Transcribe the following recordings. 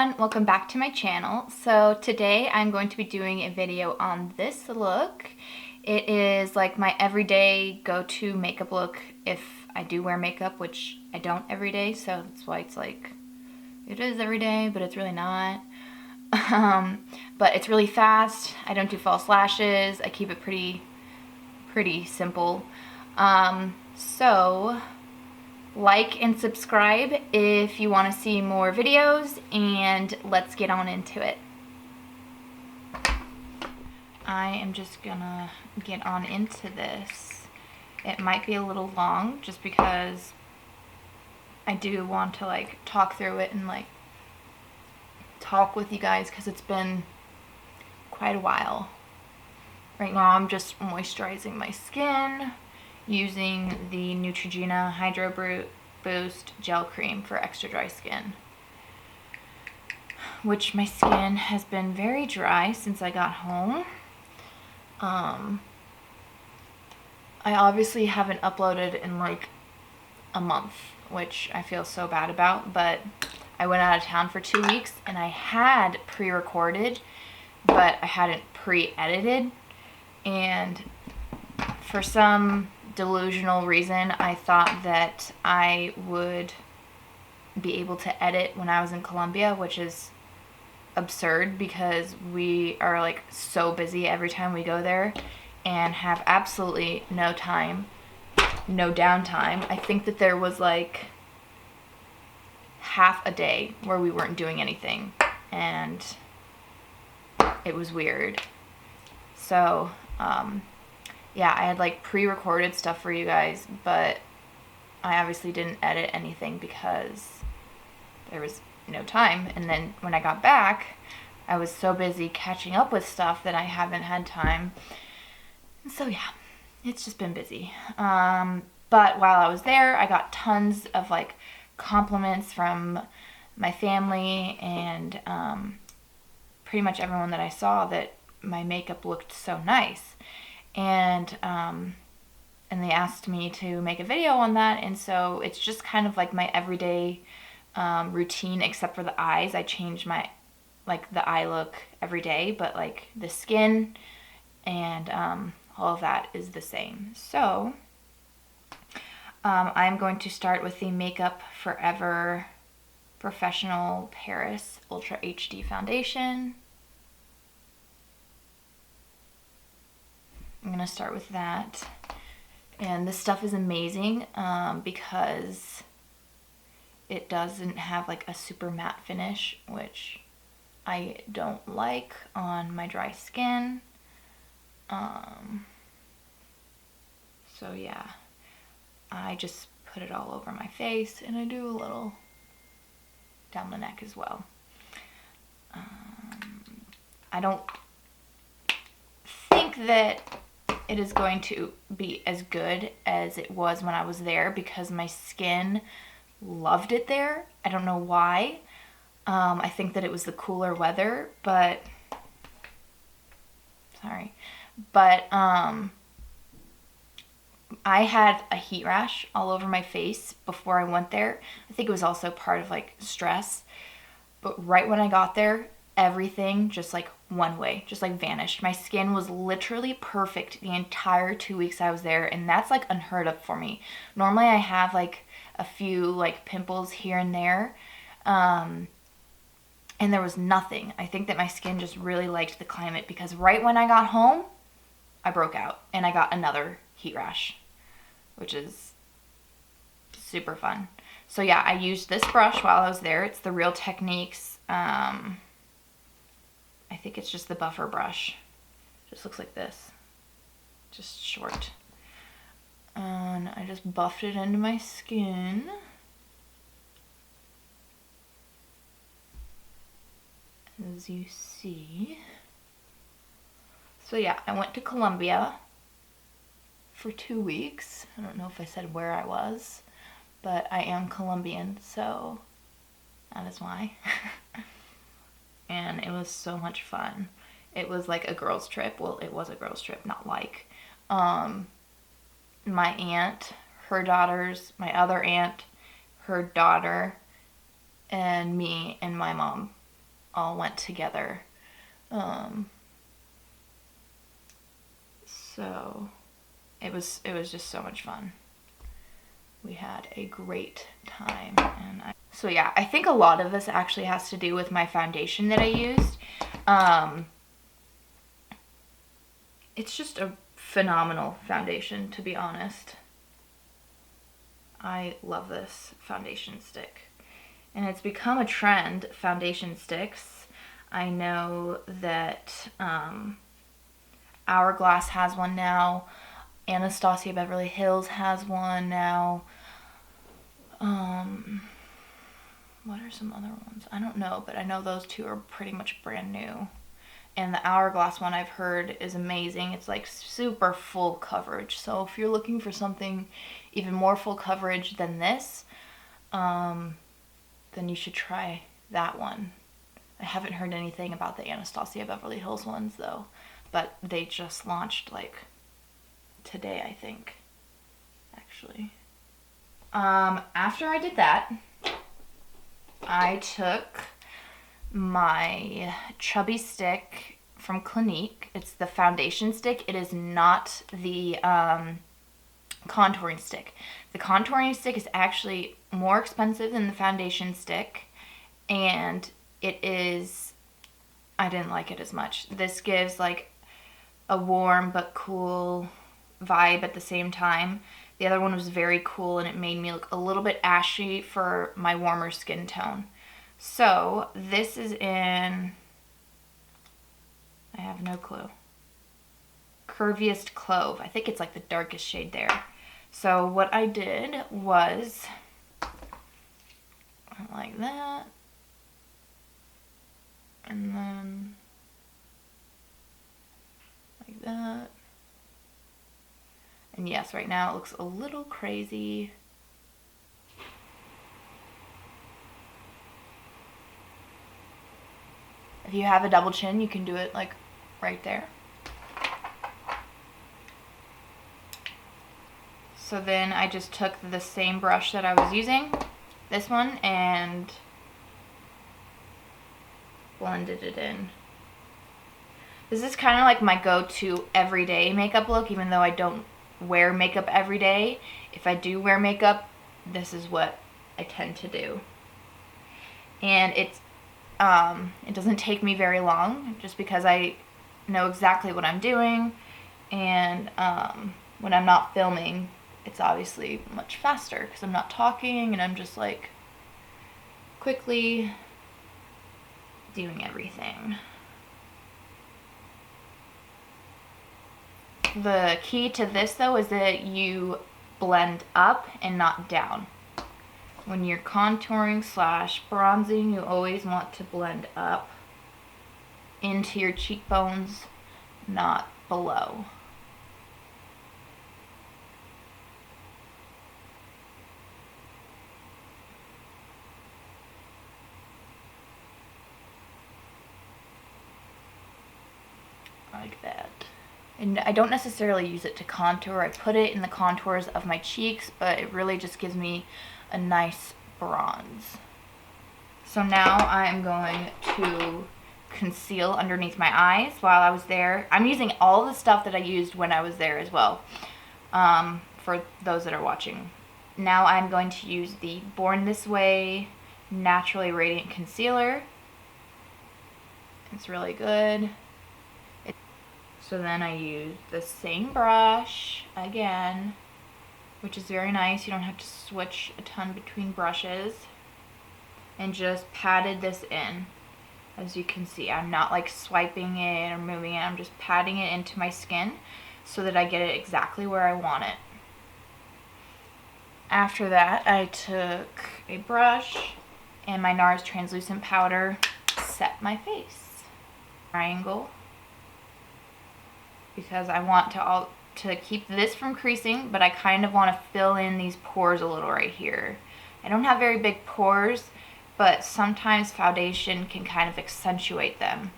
everyone, welcome back to my channel. So today I'm going to be doing a video on this look. It is like my everyday go-to makeup look if I do wear makeup, which I don't every day, so that's why it's like, it is every day, but it's really not. But it's really fast. I don't do false lashes. I keep it pretty simple. So like and subscribe if you want to see more videos, and let's get on into it. I am just gonna get on into this. It might be a little long just because I do want to like talk through it and like talk with you guys because it's been quite a while. Right now I'm just moisturizing my skin using the Neutrogena Hydro Boost Gel Cream for extra dry skin, which my skin has been very dry since I got home. I obviously haven't uploaded in like a month, which I feel so bad about, but I went out of town for 2 weeks and I had pre-recorded, but I hadn't pre-edited, and for some delusional reason I thought that I would be able to edit when I was in Colombia, which is absurd because we are like so busy every time we go there and have absolutely no time, no downtime. I think that there was like half a day where we weren't doing anything, and it was weird. So yeah, I had like pre-recorded stuff for you guys, but I obviously didn't edit anything because there was no time. And then when I got back, I was so busy catching up with stuff that I haven't had time. And so yeah, it's just been busy. But while I was there, I got tons of like compliments from my family and pretty much everyone that I saw that my makeup looked so nice. And they asked me to make a video on that, and so it's just kind of like my everyday routine, except for the eyes. I change my the eye look every day, but like the skin and all of that is the same. So I'm going to start with the Makeup Forever Professional Paris Ultra HD Foundation. I'm going to start with that. And this stuff is amazing because it doesn't have like a super matte finish, which I don't like on my dry skin. So yeah, I just put it all over my face, and I do a little down the neck as well. I don't think that it is going to be as good as it was when I was there because my skin loved it there. I don't know why. I think that it was the cooler weather, but sorry. But I had a heat rash all over my face before I went there. I think it was also part of like stress. But right when I got there, everything just like one way, just like vanished. My skin was literally perfect the entire 2 weeks I was there, and that's like unheard of for me. Normally I have like a few like pimples here and there, and there was nothing. I think that my skin just really liked the climate because right when I got home, I broke out and I got another heat rash, which is super fun. So yeah, I used this brush while I was there. It's the Real Techniques, I think it's just the buffer brush. Just looks like this, just short. And I just buffed it into my skin. As you see. So yeah, I went to Colombia for 2 weeks. I don't know if I said where I was, but I am Colombian, so that is why. And it was so much fun. It was like a girls' trip. Well, it was a girls' trip, not like. My aunt, her daughters, my other aunt, her daughter, and me and my mom all went together. So it was just so much fun. We had a great time. So yeah, I think a lot of this actually has to do with my foundation that I used. It's just a phenomenal foundation, to be honest. I love this foundation stick. And it's become a trend, foundation sticks. I know that Hourglass has one now. Anastasia Beverly Hills has one now. What are some other ones? I don't know, but I know those two are pretty much brand new. And the Hourglass one I've heard is amazing. It's like super full coverage. So if you're looking for something even more full coverage than this, then you should try that one. I haven't heard anything about the Anastasia Beverly Hills ones though, but they just launched like today, I think, actually. After I did that, I took my chubby stick from Clinique. It's the foundation stick. It is not the contouring stick. The contouring stick is actually more expensive than the foundation stick, and I didn't like it as much. This gives like a warm but cool vibe at the same time. The other one was very cool and it made me look a little bit ashy for my warmer skin tone. So this is in, I have no clue, Curviest Clove. I think it's like the darkest shade there. So what I did was like that, and then like that. And yes, right now it looks a little crazy. If you have a double chin, you can do it like right there. So then I just took the same brush that I was using, this one, and blended it in. This is kind of like my go-to everyday makeup look, even though I don't wear makeup every day. If I do wear makeup, this is what I tend to do. And it doesn't take me very long, just because I know exactly what I'm doing, and when I'm not filming, it's obviously much faster because I'm not talking and I'm just like quickly doing everything. The key to this though is that you blend up and not down. When you're contouring / bronzing, you always want to blend up into your cheekbones, not below. Like that. And I don't necessarily use it to contour. I put it in the contours of my cheeks, but it really just gives me a nice bronze. So now I'm going to conceal underneath my eyes while I was there. I'm using all the stuff that I used when I was there as well, for those that are watching. Now I'm going to use the Born This Way Naturally Radiant Concealer. It's really good. So then I used the same brush again, which is very nice. You don't have to switch a ton between brushes. And just patted this in. As you can see, I'm not like swiping it or moving it. I'm just patting it into my skin so that I get it exactly where I want it. After that, I took a brush and my Nars translucent powder, set my face. Triangle. Because I want to keep this from creasing, but I kind of want to fill in these pores a little right here. I don't have very big pores, but sometimes foundation can kind of accentuate them.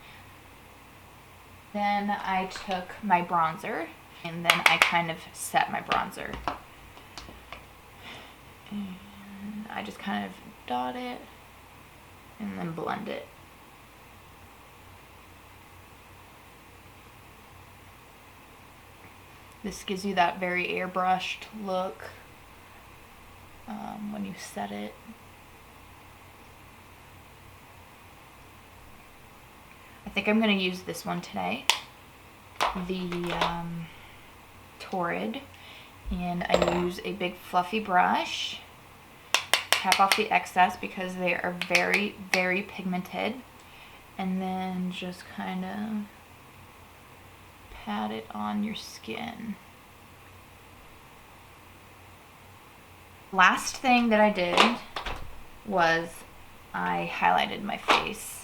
Then I took my bronzer, and then I kind of set my bronzer. And I just kind of dot it, and then blend it. This gives you that very airbrushed look when you set it. I think I'm going to use this one today, the Torrid, and I use a big fluffy brush, tap off the excess because they are very, very pigmented, and then just kind of pat it on your skin. Last thing that I did was I highlighted my face.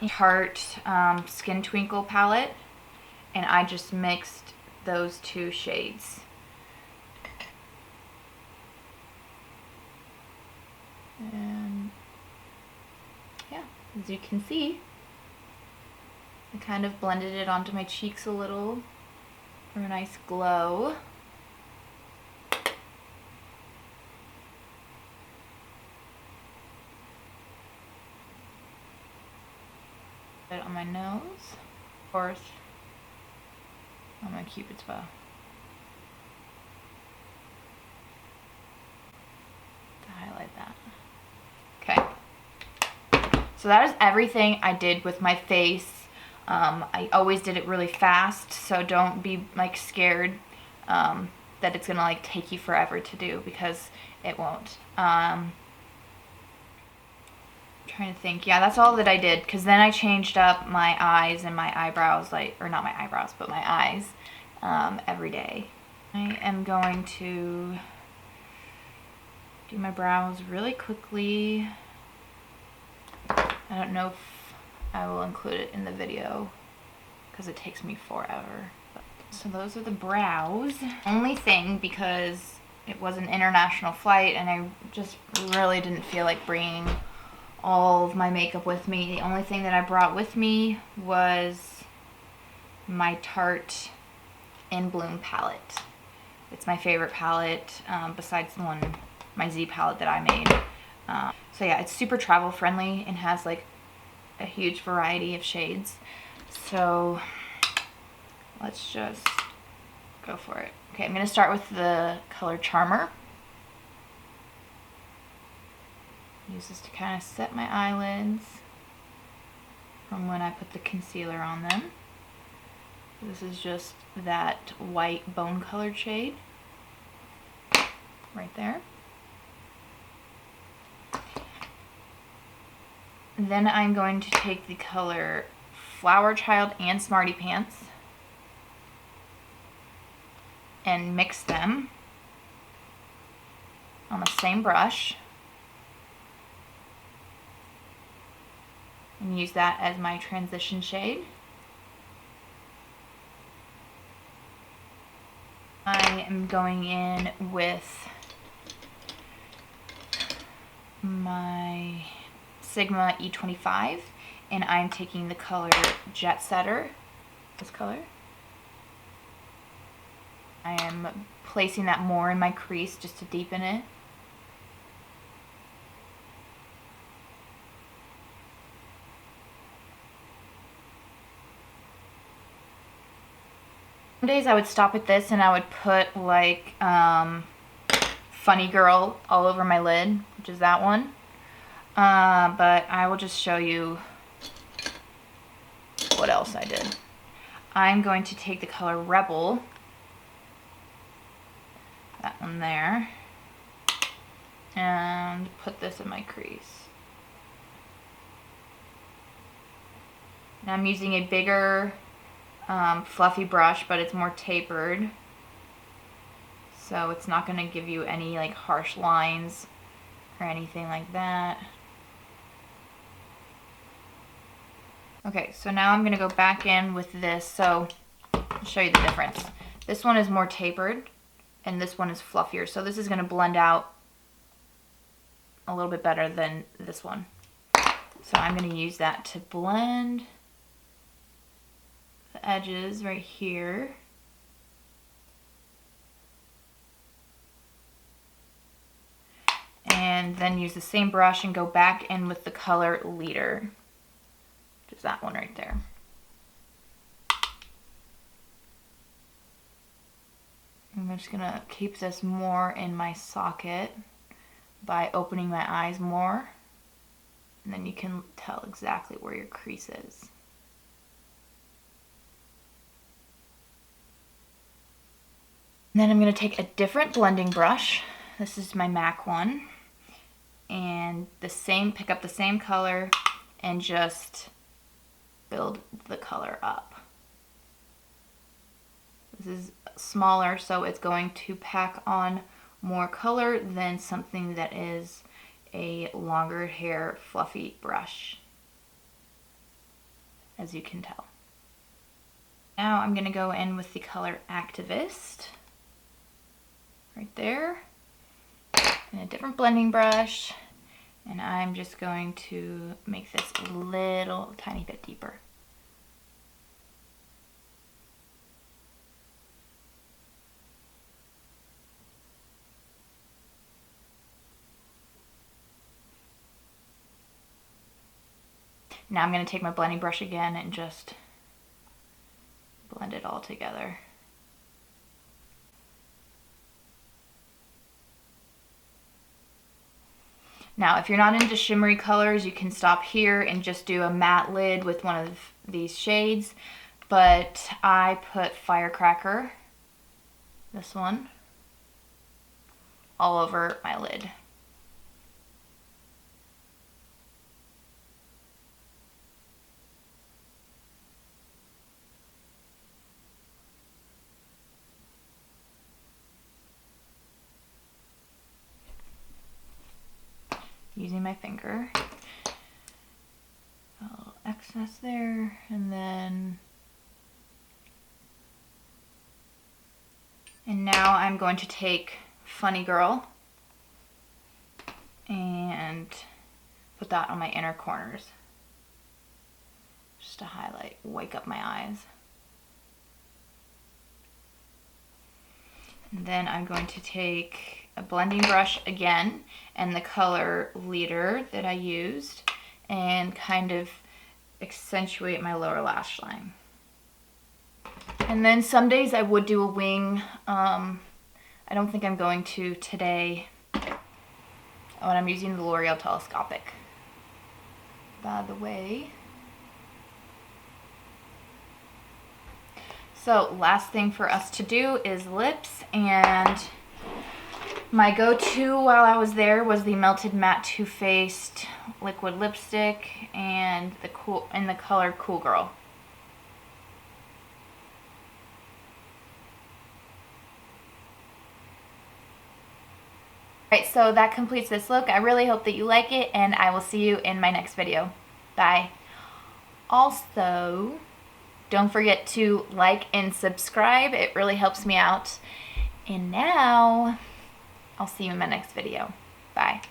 Tarte Skin Twinkle palette, and I just mixed those two shades. And yeah, as you can see, I kind of blended it onto my cheeks a little for a nice glow. It on my nose, of course, on my Cupid's bow. To highlight that. Okay. So that is everything I did with my face. I always did it really fast, so don't be like scared that it's gonna like take you forever to do, because it won't. Trying to think. Yeah, that's all that I did, because then I changed up my eyes and my eyebrows, like, or not my eyebrows, but my eyes every day. I am going to do my brows really quickly. I don't know if I will include it in the video because it takes me forever. So those are the brows. Only thing, because it was an international flight and I just really didn't feel like bringing all of my makeup with me. The only thing that I brought with me was my Tarte In Bloom palette. It's my favorite palette, besides the one, my Z palette that I made. So yeah, it's super travel friendly and has like a huge variety of shades. So let's just go for it. Okay, I'm gonna start with the color Charmer. Use this to kind of set my eyelids from when I put the concealer on them. This is just that white bone colored shade right there. And then I'm going to take the color Flower Child and Smarty Pants and mix them on the same brush. And use that as my transition shade. I am going in with my Sigma E25, and I'm taking the color Jet Setter, this color. I am placing that more in my crease just to deepen it. Some days I would stop at this and I would put like Funny Girl all over my lid, which is that one. But I will just show you what else I did. I'm going to take the color Rebel, that one there, and put this in my crease. Now I'm using a bigger fluffy brush, but it's more tapered, so it's not going to give you any like harsh lines or anything like that. Okay, so now I'm going to go back in with this, so I'll show you the difference. This one is more tapered and this one is fluffier, so this is going to blend out a little bit better than this one. So I'm going to use that to blend the edges right here. And then use the same brush and go back in with the color Leader, which is that one right there. I'm just gonna keep this more in my socket by opening my eyes more, and then you can tell exactly where your crease is. And then I'm gonna take a different blending brush. This is my MAC one, and pick up the same color and just build the color up. This is smaller, so it's going to pack on more color than something that is a longer hair fluffy brush, as you can tell. Now I'm going to go in with the color Activist right there in a different blending brush, and I'm just going to make this a little tiny bit deeper. Now I'm going to take my blending brush again and just blend it all together. Now, if you're not into shimmery colors, you can stop here and just do a matte lid with one of these shades. But I put Firecracker, this one, all over my lid. Using my finger, a little excess there, and now I'm going to take Funny Girl and put that on my inner corners, just to highlight, wake up my eyes. And then I'm going to take a blending brush again and the color Leader that I used and kind of accentuate my lower lash line. And then some days I would do a wing. I don't think I'm going to today. Oh, and I'm using the Loreal Telescopic, by the way. So last thing for us to do is lips, and my go-to while I was there was the Melted Matte Too Faced liquid lipstick and the color Cool Girl. Alright, so that completes this look. I really hope that you like it, and I will see you in my next video. Bye. Also, don't forget to like and subscribe. It really helps me out. And now, I'll see you in my next video. Bye.